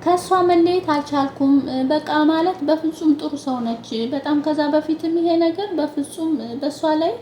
ከሷ መለየት አልቻልኩም። በቃ ማለት በፍጹም ጥሩ ሰው ነች በጣም ከዛ በፊትም ይሄ ነገር በፍጹም በሷ ላይ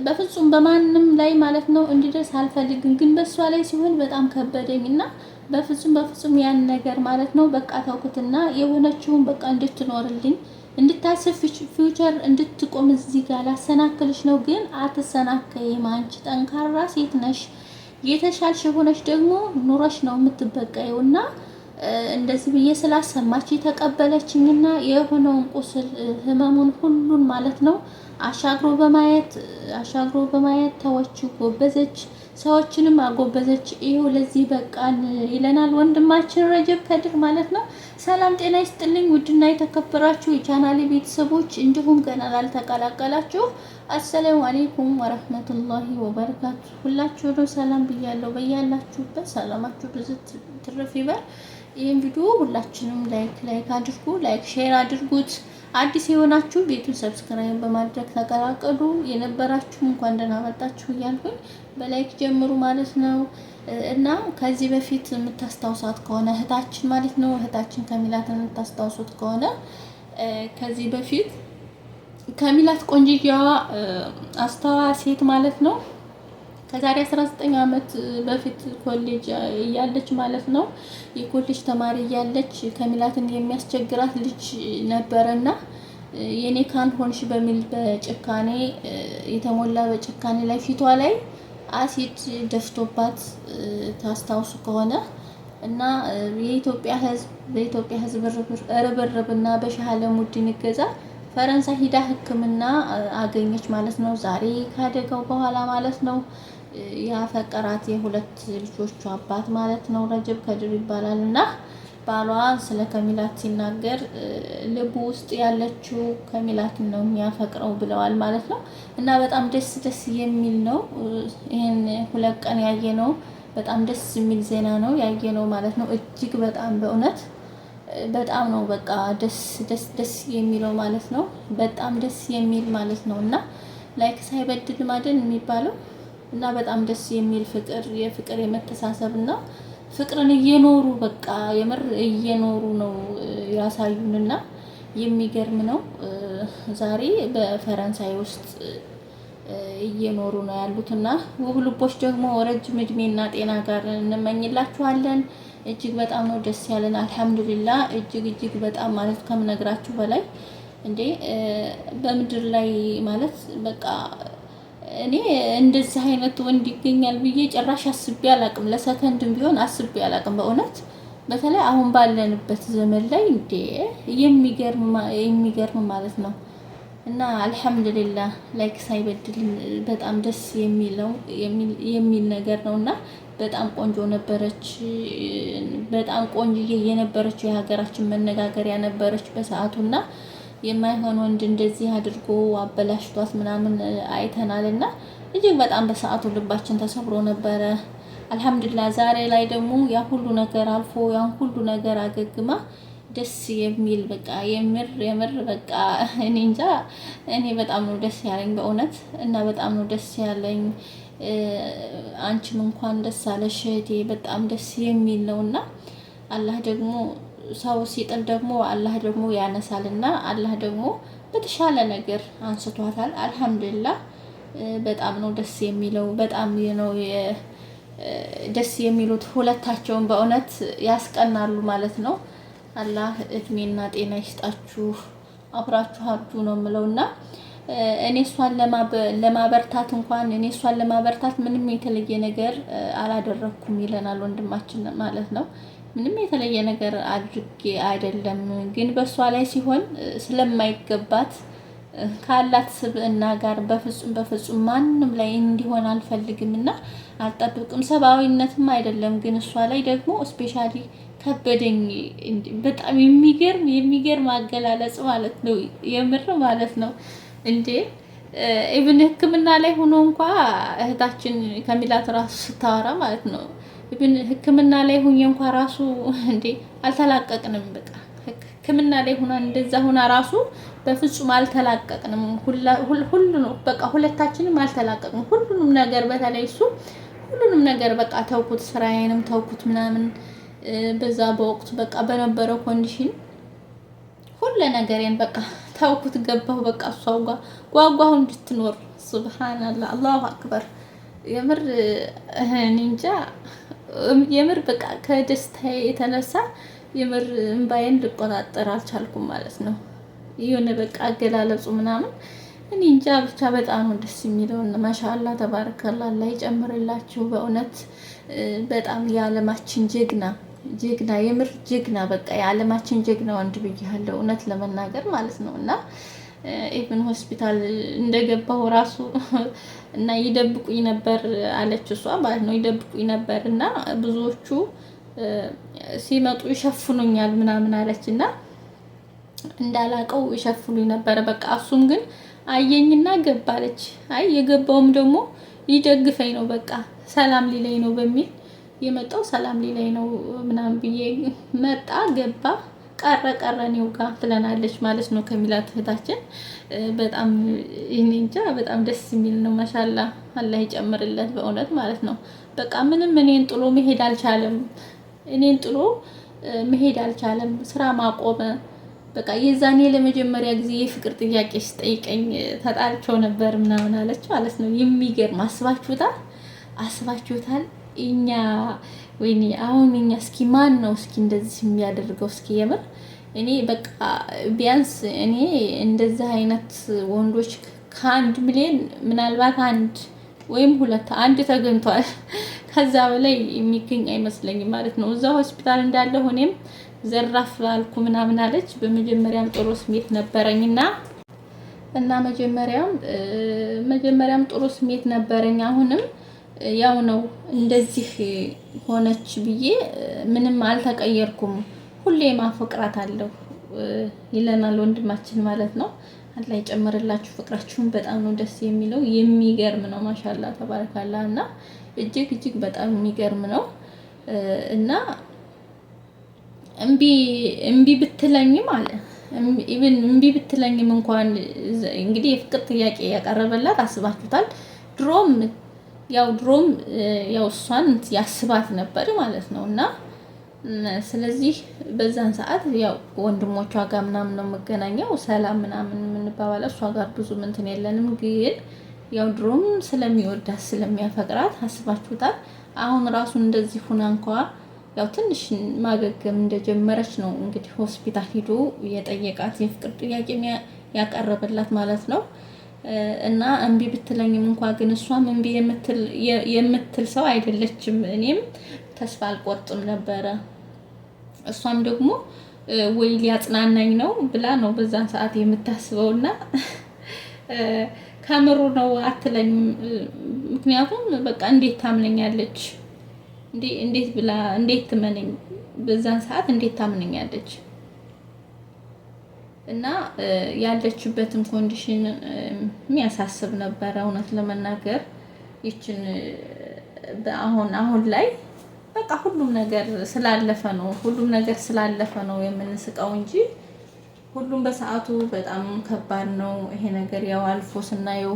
በፍጹም በማንም ላይ ማለት ነው እንዲደርስ አልፈልግም። ግን በሷ ላይ ሲሆን በጣም ከበደኝና በፍጹም ያን ነገር ማለት ነው በቃ ተውኩትና የሆነችውን በቃ እንድትኖርልኝ እንድታስብ ፊውቸር እንድትቆም እዚህ ጋር ላሰናክልሽ ነው። ግን አትሰናከይም። አንቺ ጠንካራ ሴት ነሽ። የተሻልሽ ሆነሽ ደግሞ ኑሮሽ ነው የምትበቀየውና እንደዚህ ብዬ ስላሰማች ተቀበለችኝና የሆነውን ቁስል ህመሙን ሁሉን ማለት ነው አሻግሮ በማየት ተወች፣ ጎበዘች፣ ሰዎችንም አጎበዘች። ይሄው ለዚህ በቃን ይለናል ወንድማችን ረጀብ ከድር ማለት ነው። ሰላም ጤና ይስጥልኝ ውድና የተከበራችሁ የቻናሌ ቤተሰቦች እንዲሁም ገና ላልተቀላቀላችሁ አሰላሙ አለይኩም ወራህመቱላሂ ወበረካቱ። ሁላችሁንም ሰላም ብያለሁ። በያላችሁበት ሰላማችሁ ብዙ ትርፍ ይበል። ይህን ቪዲዮ ሁላችንም ላይክ አድርጉ፣ ላይክ ሼር አድርጉት። አዲስ የሆናችሁ ቤቱን ሰብስክራይብ በማድረግ ተቀላቀሉ። የነበራችሁ እንኳን ደህና መጣችሁ እያልኩኝ በላይክ ጀምሩ ማለት ነው። እና ከዚህ በፊት የምታስታውሳት ከሆነ እህታችን ማለት ነው እህታችን ከሚላትን የምታስታውሱት ከሆነ ከዚህ በፊት ከሚላት ቆንጅዬዋ አስተዋ ሴት ማለት ነው ከዛሬ 19 ዓመት በፊት ኮሌጅ እያለች ማለት ነው የኮሌጅ ተማሪ እያለች ከሚላትን የሚያስቸግራት ልጅ ነበረና የኔ ካልሆንሽ በሚል በጭካኔ የተሞላ በጭካኔ ላይ ፊቷ ላይ አሲድ ደፍቶባት ታስታውሱ ከሆነ እና በኢትዮጵያ ሕዝብ ርብርብና በሻለሙዲን ይገዛ ፈረንሳይ ሂዳ ሕክምና አገኘች ማለት ነው። ዛሬ ካደገው በኋላ ማለት ነው ያፈቀራት የሁለት ልጆቹ አባት ማለት ነው ረጀብ ከድር ይባላል። እና ባሏ ስለ ከሚላት ሲናገር ልቡ ውስጥ ያለችው ከሚላት ነው የሚያፈቅረው ብለዋል ማለት ነው። እና በጣም ደስ የሚል ነው። ይሄን ሁለት ቀን ያየነው በጣም ደስ የሚል ዜና ነው ያየነው ማለት ነው። እጅግ በጣም በእውነት በጣም ነው በቃ ደስ የሚለው ማለት ነው። በጣም ደስ የሚል ማለት ነው። እና ላይክ ሳይበድል ማደን የሚባለው እና በጣም ደስ የሚል የፍቅር የመተሳሰብና ፍቅርን እየኖሩ በቃ የምር እየኖሩ ነው ያሳዩንና የሚገርም ነው። ዛሬ በፈረንሳይ ውስጥ እየኖሩ ነው ያሉትና ውብ ልቦች ደግሞ ረጅም እድሜና ጤና ጋር እንመኝላችኋለን። እጅግ በጣም ነው ደስ ያለን። አልሐምዱሊላህ እጅግ በጣም ማለት ከምነግራችሁ በላይ እንዴ በምድር ላይ ማለት በቃ እኔ እንደዚህ አይነት ወንድ ይገኛል ብዬ ጭራሽ አስቤ አላቅም። ለሰከንድም ቢሆን አስቤ አላቅም በእውነት በተለይ አሁን ባለንበት ዘመን ላይ እንዴ የሚገርም ማለት ነው። እና አልሐምዱሊላህ ላይክ ሳይበድል በጣም ደስ የሚል ነገር ነውና በጣም ቆንጆ ነበረች። በጣም ቆንጆዬ የነበረችው የሀገራችን መነጋገሪያ ነበረች በሰዓቱና የማይሆን ወንድ እንደዚህ አድርጎ አበላሽቷት ምናምን አይተናልና እጅግ በጣም በሰዓቱ ልባችን ተሰብሮ ነበረ። አልሐምዱሊላህ ዛሬ ላይ ደግሞ ያ ሁሉ ነገር አልፎ ያን ሁሉ ነገር አገግማ ደስ የሚል በቃ የምር በቃ እኔ እንጃ እኔ በጣም ነው ደስ ያለኝ በእውነት እና በጣም ነው ደስ ያለኝ። አንቺም እንኳን ደስ አለሽ እህቴ በጣም ደስ የሚል ነውና አላህ ደግሞ ሰው ሲጥል ደግሞ አላህ ደግሞ ያነሳልና አላህ ደግሞ በተሻለ ነገር አንስቷታል። አልሐምዱሊላህ በጣም ነው ደስ የሚለው። በጣም ነው ደስ የሚሉት ሁለታቸውን በእውነት ያስቀናሉ ማለት ነው። አላህ እድሜና ጤና ይስጣችሁ አብራችሁ አርጁ ነው የምለውና እኔ እሷን ለማበርታት እንኳን እኔ እሷን ለማበርታት ምንም የተለየ ነገር አላደረኩም ይለናል ወንድማችን ማለት ነው። ምንም የተለየ ነገር አድርጌ አይደለም፣ ግን በሷ ላይ ሲሆን ስለማይገባት ካላት ስብዕና ጋር በፍጹም ማንም ላይ እንዲሆን አልፈልግምና አልጠብቅም። ሰብአዊነትም አይደለም፣ ግን እሷ ላይ ደግሞ ስፔሻሊ ከበደኝ። በጣም የሚገርም አገላለጽ ማለት ነው። የምር ማለት ነው እንዴ ኢቭን ሕክምና ላይ ሆኖ እንኳን እህታችን ከሚላት ራሱ ስታወራ ማለት ነው ኢቭን ሕክምና ላይ ሆኜ እንኳን ራሱ እንዴ አልተላቀቅንም። በቃ ሕክምና ላይ ሆና እንደዛ ሆና ራሱ በፍጹም አልተላቀቅንም። ሁሉ ነው በቃ ሁለታችንም አልተላቀቅንም። ሁሉንም ነገር በተለይ እሱ ሁሉንም ነገር በቃ ተውኩት፣ ስራዬንም ተውኩት ምናምን በዛ በወቅቱ በቃ በነበረው ኮንዲሽን ሁሉ ነገሬን በቃ ታውኩት ገባሁ። በቃ እሷው ጋር ጓጓሁ እንድትኖር። ሱብሃንአላህ አላሁ አክበር። የምር እኔ እንጃ የምር በቃ ከደስታዬ የተነሳ የምር እምባዬን ልቆጣጠር አልቻልኩም ማለት ነው። የሆነ በቃ አገላለጹ ምናምን እኔ እንጃ ብቻ በጣም ነው ደስ የሚለው። ማሻአላህ ተባረከላ አላህ ይጨምርላችሁ። በእውነት በጣም የዓለማችን ጀግና ጀግና የምር ጀግና በቃ የዓለማችን ጀግና ወንድ ብያለሁ እውነት ለመናገር ማለት ነው። እና ኢቭን ሆስፒታል እንደገባሁ ራሱ እና ይደብቁኝ ነበር አለች እሷ ማለት ነው። ይደብቁኝ ነበር እና ብዙዎቹ ሲመጡ ይሸፍኑኛል ምናምን አለች እና እንዳላቀው ይሸፍኑኝ ነበር። በቃ እሱም ግን አየኝና ገባለች። አይ የገባውም ደግሞ ሊደግፈኝ ነው በቃ ሰላም ሊለኝ ነው በሚል የመጣው ሰላም ሊለኝ ነው ምናምን ብዬ መጣ ገባ ቀረ እኔው ጋር ትለናለች ማለት ነው ከሚላት እህታችን። በጣም እኔ እንጃ በጣም ደስ የሚል ነው። ማሻአላ አላህ ይጨምርለት በእውነት ማለት ነው። በቃ ምንም እኔን ጥሎ መሄድ አልቻለም። እኔን ጥሎ መሄድ አልቻለም። ስራ ማቆመ። በቃ የዛኔ ለመጀመሪያ ጊዜ የፍቅር ጥያቄ ሲጠይቀኝ ተጣልቸው ነበር ምናምን አለች ማለት ነው። የሚገርም አስባችሁታል? እኛ ወይኔ አሁን እኛ እስኪ ማን ነው እስኪ እንደዚህ የሚያደርገው? እስኪ የምር እኔ በቃ ቢያንስ እኔ እንደዚህ አይነት ወንዶች ከአንድ ሚሊዮን ምናልባት አንድ ወይም ሁለት አንድ ተገኝቷል። ከዛ በላይ የሚገኝ አይመስለኝም ማለት ነው። እዛ ሆስፒታል እንዳለ ሆኔም ዘራፍ አልኩ ምናምን አለች። በመጀመሪያም ጥሩ ስሜት ነበረኝና መጀመሪያም ጥሩ ስሜት ነበረኝ። አሁንም ያው ነው። እንደዚህ ሆነች ብዬ ምንም አልተቀየርኩም። ሁሌም አፈቅራታለሁ ይለናል ወንድማችን ማለት ነው። አላህ ይጨምርላችሁ። ፍቅራችሁን በጣም ነው ደስ የሚለው። የሚገርም ነው። ማሻአላህ ተባረካላ እና እጅግ በጣም የሚገርም ነው እና እምቢ ብትለኝም አለ ኢቭን እምቢ ብትለኝም እንኳን እንግዲህ የፍቅር ጥያቄ ያቀረበላት አስባችሁታል። ድሮም ያው እሷን ያስባት ነበር ማለት ነው እና ስለዚህ በዛን ሰዓት ያው ወንድሞቿ ጋር ምናምን ነው የምገናኘው ሰላም ምናምን የምንባባለው። እሷ ጋር ብዙ እንትን የለንም፣ ግን ያው ድሮም ስለሚወዳት ስለሚያፈቅራት አስባችሁታል። አሁን ራሱ እንደዚህ ሁና እንኳን ያው ትንሽ ማገገም እንደጀመረች ነው እንግዲህ ሆስፒታል ሄዶ የጠየቃት የፍቅር ጥያቄ ያቀረበላት ማለት ነው። እና እምቢ ብትለኝም እንኳን ግን እሷም እምቢ የምትል ሰው አይደለችም። እኔም ተስፋ አልቆርጥም ነበረ። እሷም ደግሞ ወይ ሊያጽናናኝ ነው ብላ ነው በዛን ሰዓት የምታስበውና ከምሩ ነው አትለኝም። ምክንያቱም በቃ እንዴት ታምነኛለች? እንዴት ትመነኝ? በዛን ሰዓት እንዴት ታምነኛለች? እና ያለችበትን ኮንዲሽን የሚያሳስብ ነበረ እውነት ለመናገር ይችን አሁን ላይ በቃ ሁሉም ነገር ስላለፈ ነው የምንስቀው እንጂ ሁሉም በሰዓቱ በጣም ከባድ ነው። ይሄ ነገር ያው አልፎ ስናየው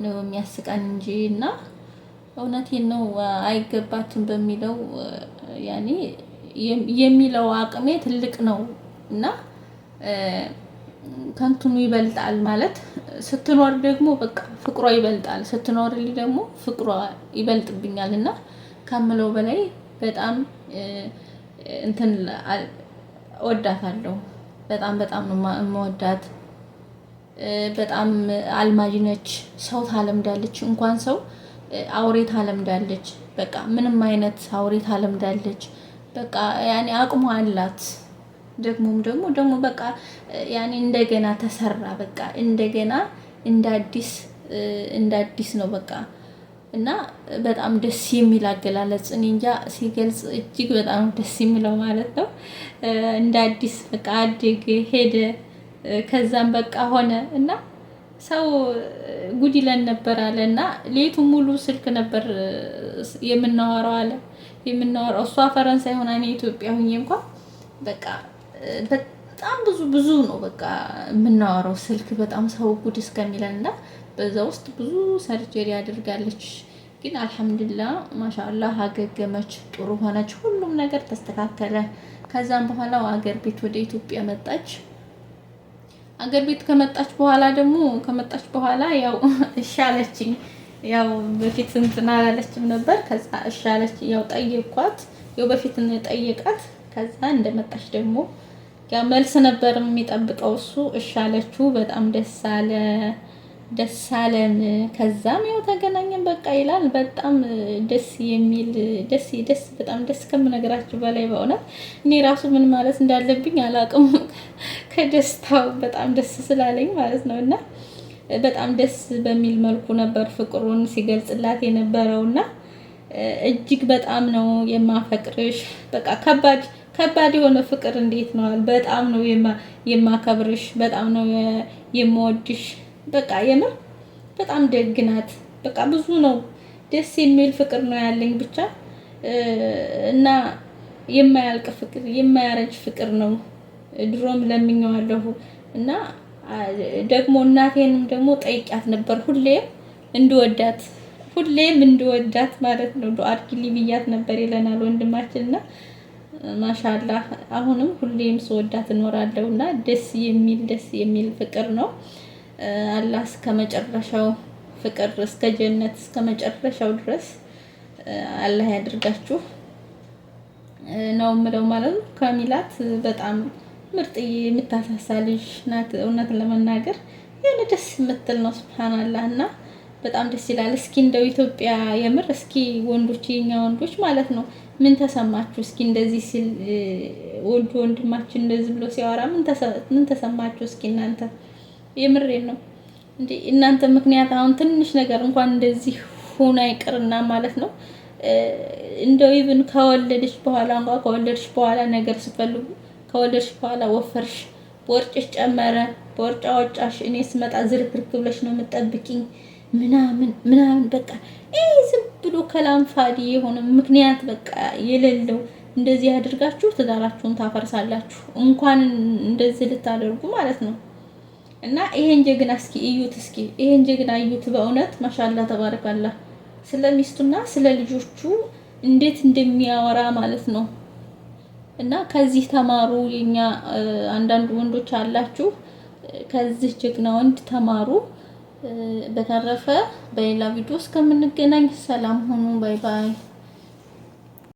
ነው የሚያስቀን እንጂ እና እውነቴን ነው አይገባትም በሚለው ያኔ የሚለው አቅሜ ትልቅ ነው እና ከንቱኑ ይበልጣል ማለት ስትኖር ደግሞ በቃ ፍቅሯ ይበልጣል። ስትኖርልኝ ደግሞ ፍቅሯ ይበልጥብኛል እና ከምለው በላይ በጣም እንትን እወዳታለሁ። በጣም ነው የምወዳት። በጣም አልማጅ ነች። ሰው ታለምዳለች። እንኳን ሰው አውሬ ታለምዳለች። በቃ ምንም አይነት አውሬ ታለምዳለች። በቃ ያኔ አቅሟ አላት። ደግሞ በቃ ያኔ እንደገና ተሰራ። በቃ እንደገና እንደ አዲስ ነው በቃ እና በጣም ደስ የሚል አገላለጽ እኔ እንጃ ሲገልጽ እጅግ በጣም ደስ የሚለው ማለት ነው። እንደ አዲስ በቃ አድግ ሄደ ከዛም በቃ ሆነ እና ሰው ጉድ ይለን ነበር አለ እና ሌቱን ሙሉ ስልክ ነበር የምናወራው አለ። እሷ ፈረንሳይ ሆና እኔ ኢትዮጵያ ሆኜ እንኳን በቃ በጣም ብዙ ነው በቃ የምናወራው ስልክ በጣም ሰው ጉድ እስከሚለን እና በዛ ውስጥ ብዙ ሰርጀሪ አድርጋለች። ግን አልሐምዱሊላህ ማሻአላህ አገገመች፣ ጥሩ ሆነች፣ ሁሉም ነገር ተስተካከለ። ከዛም በኋላ አገር ቤት ወደ ኢትዮጵያ መጣች። አገር ቤት ከመጣች በኋላ ያው እሻለችኝ። ያው በፊት እንትን አላለችም ነበር። ከዛ እሻለች። ያው ጠየኳት፣ ያው በፊት ጠየቃት። ከዛ እንደመጣች ደግሞ ያው መልስ ነበር የሚጠብቀው እሱ። እሻለችው። በጣም ደስ አለን። ከዛም ያው ተገናኘን በቃ ይላል። በጣም ደስ የሚል በጣም ደስ ከምነግራችሁ በላይ በእውነት እኔ ራሱ ምን ማለት እንዳለብኝ አላውቅም። ከደስታው በጣም ደስ ስላለኝ ማለት ነው። እና በጣም ደስ በሚል መልኩ ነበር ፍቅሩን ሲገልጽላት የነበረውና እጅግ በጣም ነው የማፈቅርሽ። በቃ ከባድ የሆነ ፍቅር እንዴት ነው? በጣም ነው የማከብርሽ፣ በጣም ነው የምወድሽ። በቃ የምር በጣም ደግ ናት። በቃ ብዙ ነው፣ ደስ የሚል ፍቅር ነው ያለኝ ብቻ እና የማያልቅ ፍቅር፣ የማያረጅ ፍቅር ነው። ድሮም ለምኜዋለሁ እና ደግሞ እናቴንም ደግሞ ጠይቂያት ነበር ሁሌም እንድወዳት ማለት ነው። ዱአ አድርጊልኝ ብያት ነበር ይለናል ወንድማችንና ማሻአላህ አሁንም ሁሌም ስወዳት እኖራለሁና ደስ የሚል ፍቅር ነው። አላህ እስከመጨረሻው ፍቅር እስከ ጀነት እስከ መጨረሻው ድረስ አላህ ያድርጋችሁ ነው የምለው ማለት ነው። ካሚላት በጣም ምርጥዬ የምታሳሳ ልጅ ናት። እውነት ለመናገር የሆነ ደስ የምትል ነው። ሱብሃንአላህ እና በጣም ደስ ይላል። እስኪ እንደው ኢትዮጵያ የምር እስኪ ወንዶች፣ የኛ ወንዶች ማለት ነው ምን ተሰማችሁ? እስኪ እንደዚህ ሲል ወንድማችን እንደዚህ ብሎ ሲያወራ ምን ተሰማችሁ? እስኪ እናንተ የምሬን ነው እንዴ እናንተ ምክንያት አሁን ትንሽ ነገር እንኳን እንደዚህ ሆና ይቅርና ማለት ነው እንደው ኢቭን ከወለድሽ በኋላ ነገር ስፈልጉ ከወለድሽ በኋላ ወፈርሽ፣ ቦርጭሽ ጨመረ፣ ቦርጫ ወጫሽ፣ እኔ ስመጣ ዝርክርክ ብለሽ ነው የምትጠብቂኝ ምናምን በቃ ይሄ ዝም ብሎ ከላምፋዲ የሆነ ምክንያት በቃ የሌለው እንደዚህ አድርጋችሁ ትዳራችሁን ታፈርሳላችሁ። እንኳን እንደዚህ ልታደርጉ ማለት ነው። እና ይሄን ጀግና እዩት። በእውነት ማሻአላህ ተባረካላህ። ስለሚስቱና ስለ ልጆቹ እንዴት እንደሚያወራ ማለት ነው። እና ከዚህ ተማሩ። የኛ አንዳንድ ወንዶች አላችሁ፣ ከዚህ ጀግና ወንድ ተማሩ። በተረፈ በሌላ ቪዲዮ እስከምንገናኝ ሰላም ሁኑ። ባይ ባይ።